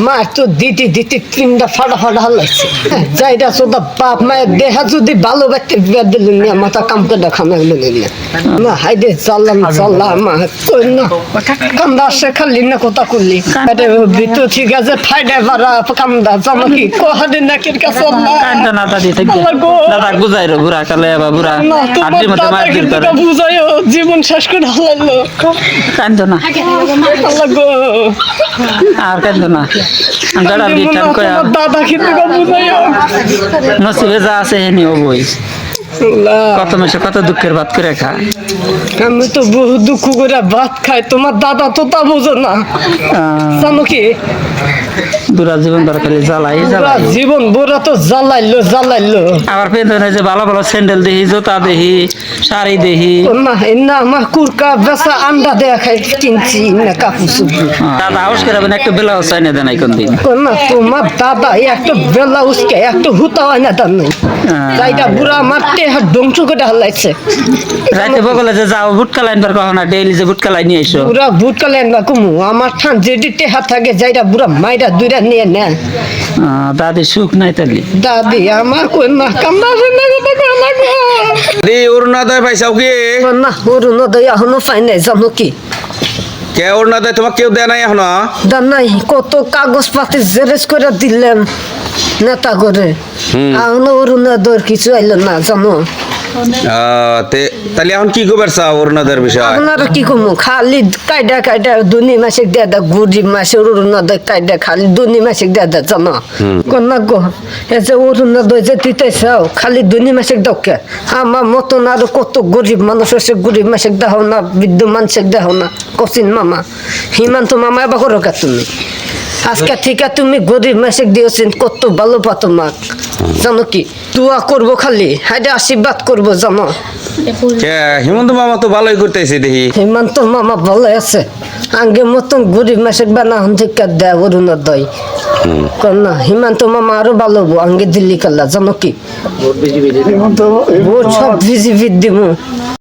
মা তো দিতে দিতে তিনটা ফাটা ফাটা হালাইছে যাইটা সোদা বাপ মায়ের দেহা যদি ভালো ব্যক্তি বিয়া দিলেন না মাথা কাম করে খামের দিলেন না হাইদে চাল্লাম চাল্লা মা কই না কান্দা সে খালি না কথা করলি এটা ভিতর ঠিক আছে ফাইডা বাড়া কান্দা জানো কি কোহাদে নাকির কাছে কান্দা না দাদি থেকে দাদা বুঝাইরো বুড়া কালে বা বুড়া আড্ডি মধ্যে মার দিল করে বুঝাইও জীবন শেষ করে হালাইলো কান্দো না আল্লাহ গো আর কান্দো না দাদা বিটান কয়া দাদা কিন্তু বুঝাইও নসিবে যা আছে হেনি হবই কত মাসে কত দুঃখের ভাত করে খা আমি তো বহু দুঃখ করে ভাত খাই তোমার দাদা তো তা বোঝো না জানো কি বুড়া জীবন দরকারি জ্বালাই বুড়া জীবন বুড়া তো জ্বালাইলো জ্বালাইলো আবার পেছনে যে ভালো ভালো স্যান্ডেল দেখি জুতা দেখি শাড়ি দেখি না না আমার কুরকা বেচা আন্ডা দেয়া খাই কিনছি না কাপড় চুপড় দাদা আউস করে একটা বেলাও চাই না দেন কোন দিন না তোমার দাদা একটা বেলা উসকে একটা হুতা হয় না তার নেই তাইটা বুড়া মারতে হাত ধ্বংস করে হালাইছে রাতে বগলে যে যাও ভুটকা লাইন বার কখনো ডেইলি যে ভুটকা লাইন নিয়ে এসো বুড়া ভুটকা লাইন বা কুমু আমার ঠান যেদিতে হাত থাকে যাইটা বুড়া মাইরা দুইটা নিয়ে নেয় দাদি সুখ নাই তালি দাদি আমার কই না কান্না না কথা কই লাগো দি অরুণোদয় পাইছাও কি না অরুণোদয় এখনো পাই নাই জানো কি কে অরুণোদয় তোমাকে কেউ দেয় নাই এখনো দাম নাই কত কাগজ পাতি জেরেস করে দিলাম নেতা করে এখনো অরুণোদয়ের কিছু আইলো না জানো তাহলে এখন কি খবর চাও অরুণোদয়ের বিষয় আপনারা কি কমু খালি কায়দা কায়দা দুনি মাসিক দেয়া গরিব মাসের অরুণোদয় কায়দা খালি দুনি মাসিক দেয়া জানো কন্যা গো এ যে অরুণোদয় যে দিতে চাও খালি দুনি মাসিক দকে আমার মতন আরো কত গরিব মানুষ আছে গরিব মাসিক দেহ না বৃদ্ধ মানসিক দেহ না কচিন মামা হিমান্ত মামা এবার করো কা তুমি আজকে থেকে তুমি গরিব মাসিক দিয়েছেন কত ভালো পা তোমাক জানো কি দোয়া করবো খালি হাইডে আশীর্বাদ করবো জানো হিমন্ত মামা তো ভালোই করতেছে দেখি হিমান্ত মামা ভালো আছে আগে মতন গরিব মাসিক বানা হন থেকে দেয় অরুণোদয় না হিমান্ত মামা আরো ভালো হবো আগে দিল্লি কাল্লা জানো কি ভোট সব ভিজি দিব